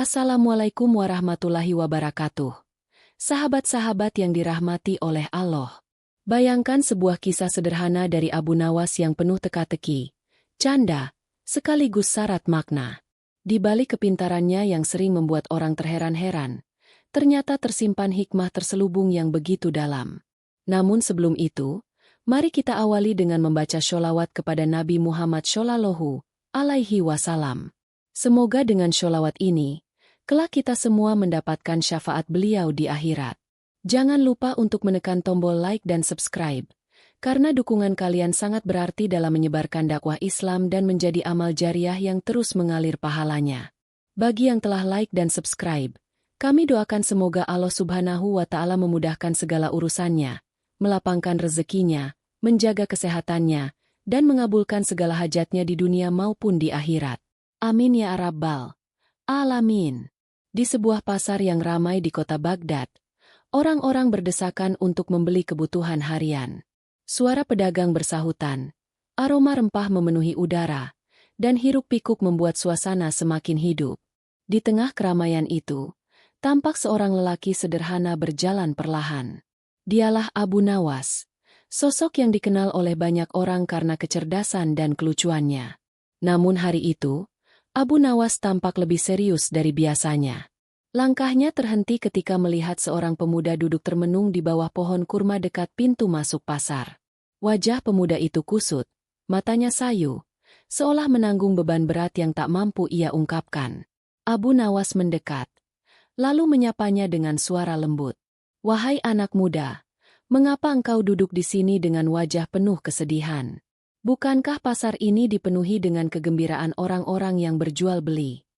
Assalamualaikum warahmatullahi wabarakatuh. Sahabat-sahabat yang dirahmati oleh Allah. Bayangkan sebuah kisah sederhana dari Abu Nawas yang penuh teka-teki, canda, sekaligus syarat makna. Di balik kepintarannya yang sering membuat orang terheran-heran, ternyata tersimpan hikmah terselubung yang begitu dalam. Namun sebelum itu, mari kita awali dengan membaca sholawat kepada Nabi Muhammad Shallallahu Alaihi Wasallam. Semoga dengan sholawat ini, kelak kita semua mendapatkan syafaat beliau di akhirat. Jangan lupa untuk menekan tombol like dan subscribe, karena dukungan kalian sangat berarti dalam menyebarkan dakwah Islam dan menjadi amal jariah yang terus mengalir pahalanya. Bagi yang telah like dan subscribe, kami doakan semoga Allah Subhanahu wa Ta'ala memudahkan segala urusannya, melapangkan rezekinya, menjaga kesehatannya, dan mengabulkan segala hajatnya di dunia maupun di akhirat. Amin ya Rabbal Alamin. Di sebuah pasar yang ramai di kota Baghdad, orang-orang berdesakan untuk membeli kebutuhan harian. Suara pedagang bersahutan, aroma rempah memenuhi udara, dan hiruk-pikuk membuat suasana semakin hidup. Di tengah keramaian itu, tampak seorang lelaki sederhana berjalan perlahan. Dialah Abu Nawas, sosok yang dikenal oleh banyak orang karena kecerdasan dan kelucuannya. Namun hari itu, Abu Nawas tampak lebih serius dari biasanya. Langkahnya terhenti ketika melihat seorang pemuda duduk termenung di bawah pohon kurma dekat pintu masuk pasar. Wajah pemuda itu kusut, matanya sayu, seolah menanggung beban berat yang tak mampu ia ungkapkan. Abu Nawas mendekat, lalu menyapanya dengan suara lembut. "Wahai anak muda, mengapa engkau duduk di sini dengan wajah penuh kesedihan? Bukankah pasar ini dipenuhi dengan kegembiraan orang-orang yang berjual beli?"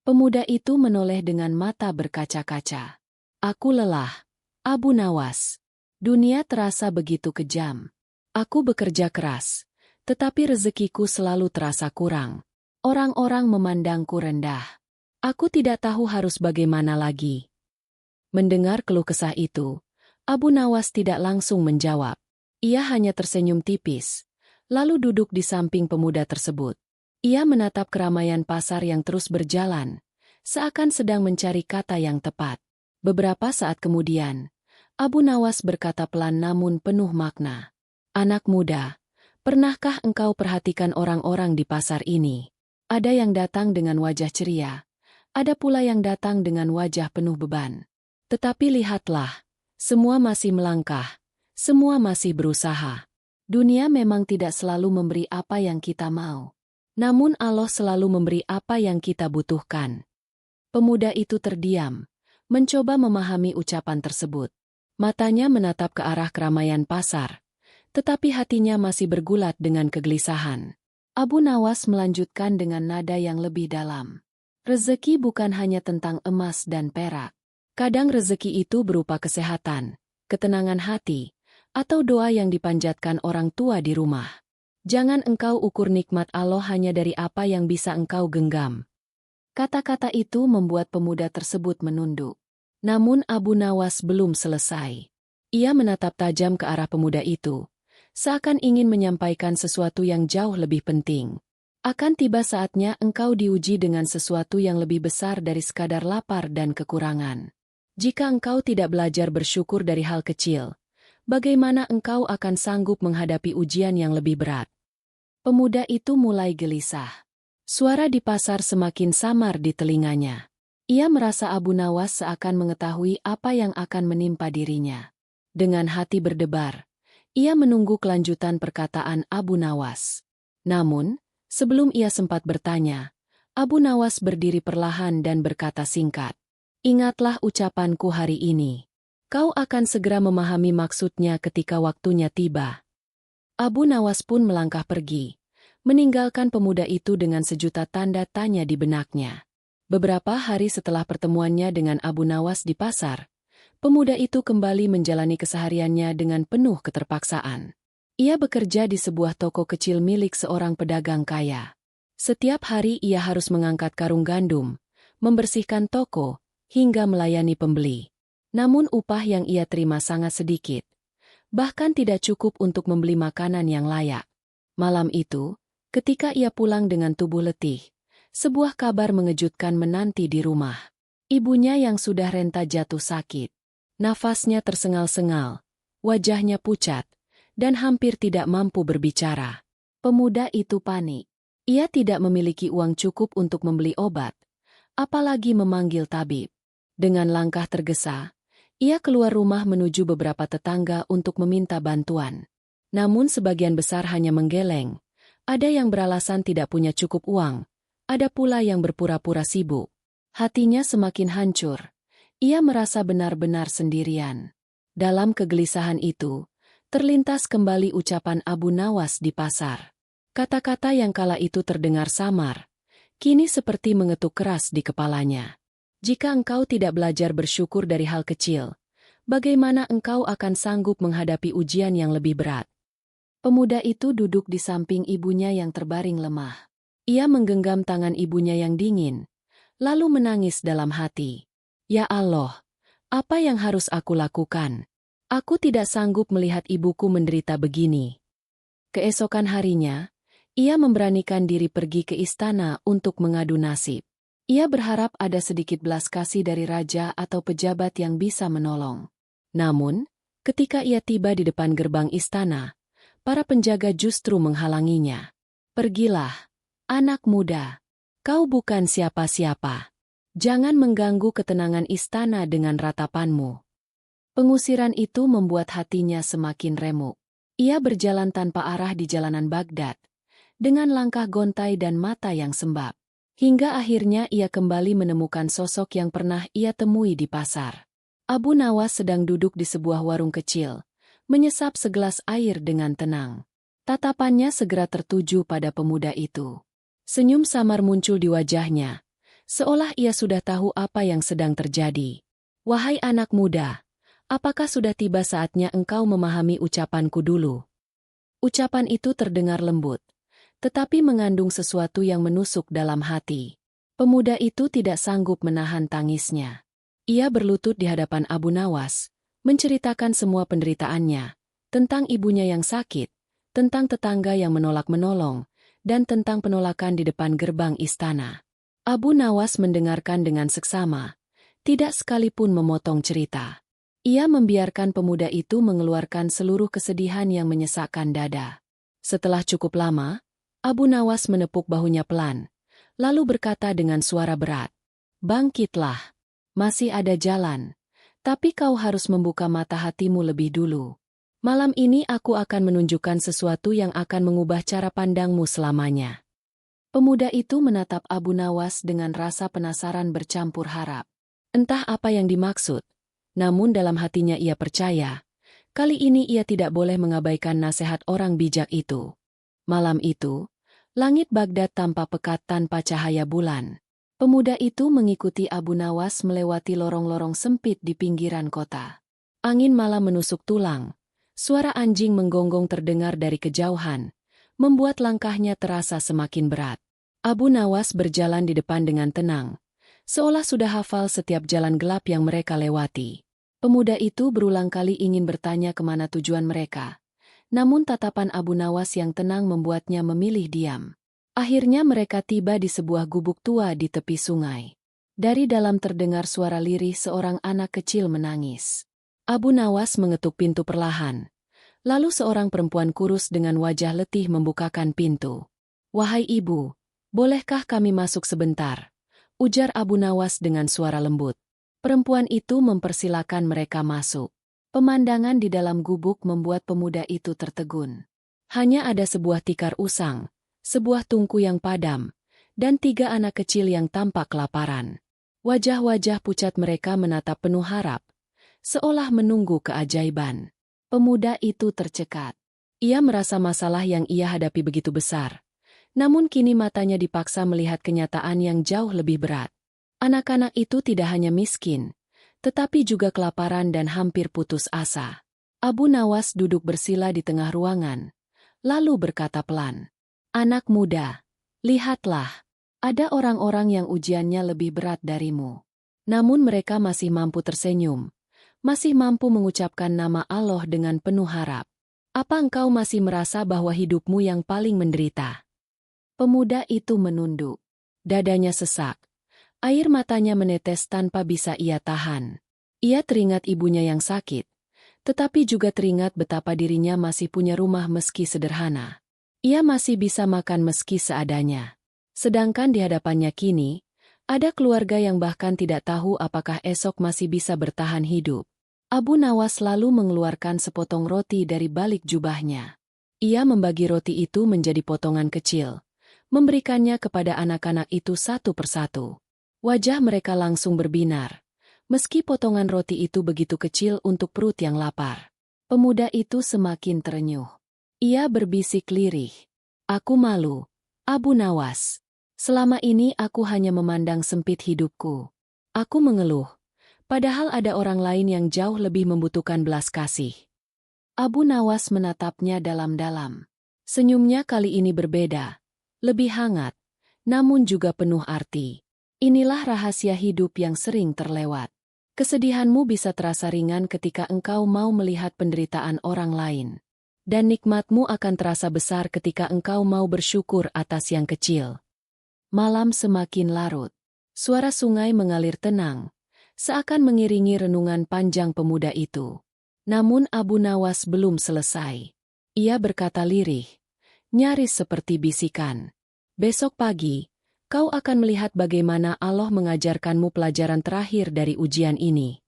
Pemuda itu menoleh dengan mata berkaca-kaca. "Aku lelah, Abu Nawas. Dunia terasa begitu kejam. Aku bekerja keras, tetapi rezekiku selalu terasa kurang. Orang-orang memandangku rendah. Aku tidak tahu harus bagaimana lagi." Mendengar keluh kesah itu, Abu Nawas tidak langsung menjawab. Ia hanya tersenyum tipis, lalu duduk di samping pemuda tersebut. Ia menatap keramaian pasar yang terus berjalan, seakan sedang mencari kata yang tepat. Beberapa saat kemudian, Abu Nawas berkata pelan namun penuh makna. "Anak muda, pernahkah engkau perhatikan orang-orang di pasar ini? Ada yang datang dengan wajah ceria, ada pula yang datang dengan wajah penuh beban. Tetapi lihatlah, semua masih melangkah, semua masih berusaha. Dunia memang tidak selalu memberi apa yang kita mau. Namun Allah selalu memberi apa yang kita butuhkan." Pemuda itu terdiam, mencoba memahami ucapan tersebut. Matanya menatap ke arah keramaian pasar, tetapi hatinya masih bergulat dengan kegelisahan. Abu Nawas melanjutkan dengan nada yang lebih dalam. "Rezeki bukan hanya tentang emas dan perak. Kadang rezeki itu berupa kesehatan, ketenangan hati, atau doa yang dipanjatkan orang tua di rumah. Jangan engkau ukur nikmat Allah hanya dari apa yang bisa engkau genggam." Kata-kata itu membuat pemuda tersebut menunduk. Namun Abu Nawas belum selesai. Ia menatap tajam ke arah pemuda itu, seakan ingin menyampaikan sesuatu yang jauh lebih penting. "Akan tiba saatnya engkau diuji dengan sesuatu yang lebih besar dari sekadar lapar dan kekurangan. Jika engkau tidak belajar bersyukur dari hal kecil, bagaimana engkau akan sanggup menghadapi ujian yang lebih berat?" Pemuda itu mulai gelisah. Suara di pasar semakin samar di telinganya. Ia merasa Abu Nawas seakan mengetahui apa yang akan menimpa dirinya. Dengan hati berdebar, ia menunggu kelanjutan perkataan Abu Nawas. Namun, sebelum ia sempat bertanya, Abu Nawas berdiri perlahan dan berkata singkat, "Ingatlah ucapanku hari ini. Kau akan segera memahami maksudnya ketika waktunya tiba." Abu Nawas pun melangkah pergi, meninggalkan pemuda itu dengan sejuta tanda tanya di benaknya. Beberapa hari setelah pertemuannya dengan Abu Nawas di pasar, pemuda itu kembali menjalani kesehariannya dengan penuh keterpaksaan. Ia bekerja di sebuah toko kecil milik seorang pedagang kaya. Setiap hari ia harus mengangkat karung gandum, membersihkan toko, hingga melayani pembeli. Namun upah yang ia terima sangat sedikit, bahkan tidak cukup untuk membeli makanan yang layak. Malam itu, ketika ia pulang dengan tubuh letih, Sebuah kabar mengejutkan menanti di rumah. Ibunya yang sudah renta jatuh sakit. Nafasnya tersengal-sengal, wajahnya pucat, dan hampir tidak mampu berbicara. Pemuda itu panik. Ia tidak memiliki uang cukup untuk membeli obat, apalagi memanggil tabib. Dengan langkah tergesa, ia keluar rumah menuju beberapa tetangga untuk meminta bantuan. Namun sebagian besar hanya menggeleng. Ada yang beralasan tidak punya cukup uang, ada pula yang berpura-pura sibuk. Hatinya semakin hancur. Ia merasa benar-benar sendirian. Dalam kegelisahan itu, terlintas kembali ucapan Abu Nawas di pasar. Kata-kata yang kala itu terdengar samar, kini seperti mengetuk keras di kepalanya. Jika engkau tidak belajar bersyukur dari hal kecil, bagaimana engkau akan sanggup menghadapi ujian yang lebih berat? Pemuda itu duduk di samping ibunya yang terbaring lemah. Ia menggenggam tangan ibunya yang dingin, lalu menangis dalam hati. Ya Allah, apa yang harus aku lakukan? Aku tidak sanggup melihat ibuku menderita begini. Keesokan harinya, ia memberanikan diri pergi ke istana untuk mengadu nasib. Ia berharap ada sedikit belas kasih dari raja atau pejabat yang bisa menolong. Namun, ketika ia tiba di depan gerbang istana, para penjaga justru menghalanginya. Pergilah, anak muda. Kau bukan siapa-siapa. Jangan mengganggu ketenangan istana dengan ratapanmu. Pengusiran itu membuat hatinya semakin remuk. Ia berjalan tanpa arah di jalanan Baghdad, dengan langkah gontai dan mata yang sembab. Hingga akhirnya ia kembali menemukan sosok yang pernah ia temui di pasar. Abu Nawas sedang duduk di sebuah warung kecil, menyesap segelas air dengan tenang. Tatapannya segera tertuju pada pemuda itu. Senyum samar muncul di wajahnya, seolah ia sudah tahu apa yang sedang terjadi. Wahai anak muda, apakah sudah tiba saatnya engkau memahami ucapanku dulu? Ucapan itu terdengar lembut, tetapi mengandung sesuatu yang menusuk dalam hati. Pemuda itu tidak sanggup menahan tangisnya. Ia berlutut di hadapan Abu Nawas, menceritakan semua penderitaannya, tentang ibunya yang sakit, tentang tetangga yang menolak menolong, dan tentang penolakan di depan gerbang istana. Abu Nawas mendengarkan dengan seksama, tidak sekalipun memotong cerita. Ia membiarkan pemuda itu mengeluarkan seluruh kesedihan yang menyesakkan dada. Setelah cukup lama, Abu Nawas menepuk bahunya pelan, lalu berkata dengan suara berat, "Bangkitlah, masih ada jalan, tapi kau harus membuka mata hatimu lebih dulu. Malam ini aku akan menunjukkan sesuatu yang akan mengubah cara pandangmu selamanya." Pemuda itu menatap Abu Nawas dengan rasa penasaran bercampur harap. Entah apa yang dimaksud, namun dalam hatinya ia percaya, kali ini ia tidak boleh mengabaikan nasihat orang bijak itu. Malam itu, langit Baghdad tampak pekat tanpa cahaya bulan. Pemuda itu mengikuti Abu Nawas melewati lorong-lorong sempit di pinggiran kota. Angin malam menusuk tulang. Suara anjing menggonggong terdengar dari kejauhan, membuat langkahnya terasa semakin berat. Abu Nawas berjalan di depan dengan tenang, seolah sudah hafal setiap jalan gelap yang mereka lewati. Pemuda itu berulang kali ingin bertanya kemana tujuan mereka, namun tatapan Abu Nawas yang tenang membuatnya memilih diam. Akhirnya mereka tiba di sebuah gubuk tua di tepi sungai. Dari dalam terdengar suara lirih seorang anak kecil menangis. Abu Nawas mengetuk pintu perlahan. Lalu seorang perempuan kurus dengan wajah letih membukakan pintu. "Wahai ibu, bolehkah kami masuk sebentar?" ujar Abu Nawas dengan suara lembut. Perempuan itu mempersilakan mereka masuk. Pemandangan di dalam gubuk membuat pemuda itu tertegun. Hanya ada sebuah tikar usang, sebuah tungku yang padam, dan 3 anak kecil yang tampak kelaparan. Wajah-wajah pucat mereka menatap penuh harap, seolah menunggu keajaiban. Pemuda itu tercekat. Ia merasa masalah yang ia hadapi begitu besar. Namun kini matanya dipaksa melihat kenyataan yang jauh lebih berat. Anak-anak itu tidak hanya miskin, tetapi juga kelaparan dan hampir putus asa. Abu Nawas duduk bersila di tengah ruangan, lalu berkata pelan, "Anak muda, lihatlah, ada orang-orang yang ujiannya lebih berat darimu. Namun mereka masih mampu tersenyum. Masih mampu mengucapkan nama Allah dengan penuh harap. Apa engkau masih merasa bahwa hidupmu yang paling menderita?" Pemuda itu menunduk. Dadanya sesak. Air matanya menetes tanpa bisa ia tahan. Ia teringat ibunya yang sakit, tetapi juga teringat betapa dirinya masih punya rumah meski sederhana. Ia masih bisa makan meski seadanya. Sedangkan di hadapannya kini, ada keluarga yang bahkan tidak tahu apakah esok masih bisa bertahan hidup. Abu Nawas lalu mengeluarkan sepotong roti dari balik jubahnya. Ia membagi roti itu menjadi potongan kecil, memberikannya kepada anak-anak itu satu persatu. Wajah mereka langsung berbinar, meski potongan roti itu begitu kecil untuk perut yang lapar. Pemuda itu semakin terenyuh. Ia berbisik lirih. Aku malu, Abu Nawas. Selama ini aku hanya memandang sempit hidupku. Aku mengeluh, padahal ada orang lain yang jauh lebih membutuhkan belas kasih. Abu Nawas menatapnya dalam-dalam. Senyumnya kali ini berbeda, lebih hangat, namun juga penuh arti. Inilah rahasia hidup yang sering terlewat. Kesedihanmu bisa terasa ringan ketika engkau mau melihat penderitaan orang lain. Dan nikmatmu akan terasa besar ketika engkau mau bersyukur atas yang kecil. Malam semakin larut. Suara sungai mengalir tenang, seakan mengiringi renungan panjang pemuda itu. Namun Abu Nawas belum selesai. Ia berkata lirih, nyaris seperti bisikan. Besok pagi, kau akan melihat bagaimana Allah mengajarkanmu pelajaran terakhir dari ujian ini.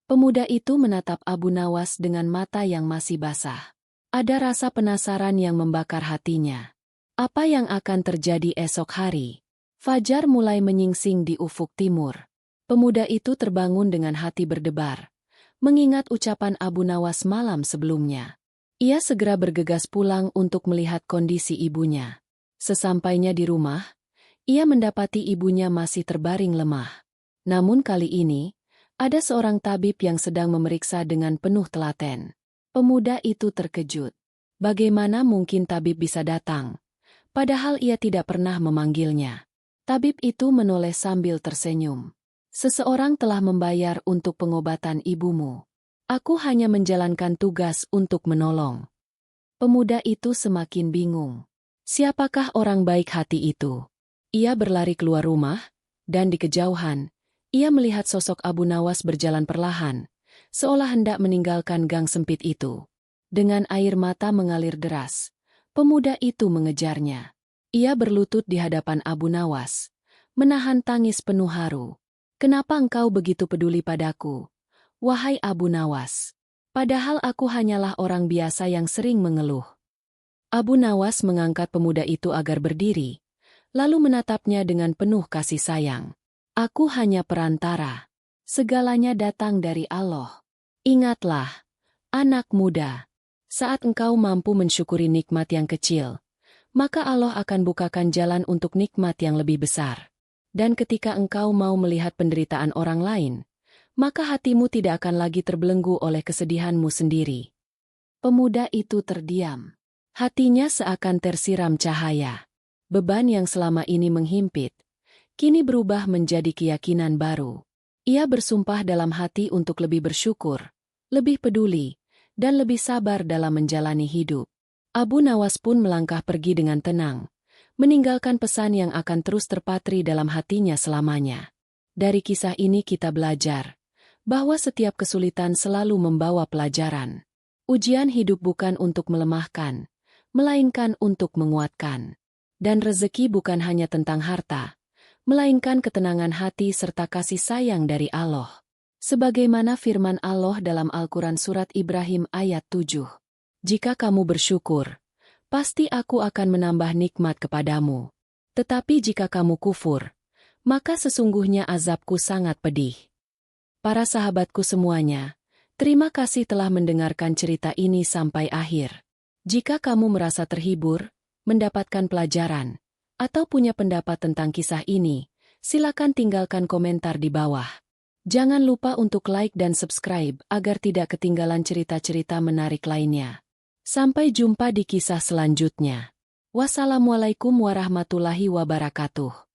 Pemuda itu menatap Abu Nawas dengan mata yang masih basah. Ada rasa penasaran yang membakar hatinya. Apa yang akan terjadi esok hari? Fajar mulai menyingsing di ufuk timur. Pemuda itu terbangun dengan hati berdebar, mengingat ucapan Abu Nawas malam sebelumnya. Ia segera bergegas pulang untuk melihat kondisi ibunya. Sesampainya di rumah, ia mendapati ibunya masih terbaring lemah. Namun kali ini, ada seorang tabib yang sedang memeriksa dengan penuh telaten. Pemuda itu terkejut. Bagaimana mungkin tabib bisa datang? Padahal ia tidak pernah memanggilnya. Tabib itu menoleh sambil tersenyum. Seseorang telah membayar untuk pengobatan ibumu. Aku hanya menjalankan tugas untuk menolong. Pemuda itu semakin bingung. Siapakah orang baik hati itu? Ia berlari keluar rumah, dan di kejauhan, ia melihat sosok Abu Nawas berjalan perlahan, seolah hendak meninggalkan gang sempit itu. Dengan air mata mengalir deras, pemuda itu mengejarnya. Ia berlutut di hadapan Abu Nawas, menahan tangis penuh haru. Kenapa engkau begitu peduli padaku, wahai Abu Nawas? Padahal aku hanyalah orang biasa yang sering mengeluh. Abu Nawas mengangkat pemuda itu agar berdiri, lalu menatapnya dengan penuh kasih sayang. Aku hanya perantara. Segalanya datang dari Allah. Ingatlah, anak muda, saat engkau mampu mensyukuri nikmat yang kecil, maka Allah akan bukakan jalan untuk nikmat yang lebih besar. Dan ketika engkau mau melihat penderitaan orang lain, maka hatimu tidak akan lagi terbelenggu oleh kesedihanmu sendiri. Pemuda itu terdiam. Hatinya seakan tersiram cahaya. Beban yang selama ini menghimpit, kini berubah menjadi keyakinan baru. Ia bersumpah dalam hati untuk lebih bersyukur, lebih peduli, dan lebih sabar dalam menjalani hidup. Abu Nawas pun melangkah pergi dengan tenang, meninggalkan pesan yang akan terus terpatri dalam hatinya selamanya. Dari kisah ini kita belajar bahwa setiap kesulitan selalu membawa pelajaran. Ujian hidup bukan untuk melemahkan, melainkan untuk menguatkan. Dan rezeki bukan hanya tentang harta, melainkan ketenangan hati serta kasih sayang dari Allah. Sebagaimana firman Allah dalam Al-Quran Surat Ibrahim ayat 7. Jika kamu bersyukur, pasti aku akan menambah nikmat kepadamu. Tetapi jika kamu kufur, maka sesungguhnya azabku sangat pedih. Para sahabatku semuanya, terima kasih telah mendengarkan cerita ini sampai akhir. Jika kamu merasa terhibur, mendapatkan pelajaran, atau punya pendapat tentang kisah ini, silakan tinggalkan komentar di bawah. Jangan lupa untuk like dan subscribe agar tidak ketinggalan cerita-cerita menarik lainnya. Sampai jumpa di kisah selanjutnya. Wassalamualaikum warahmatullahi wabarakatuh.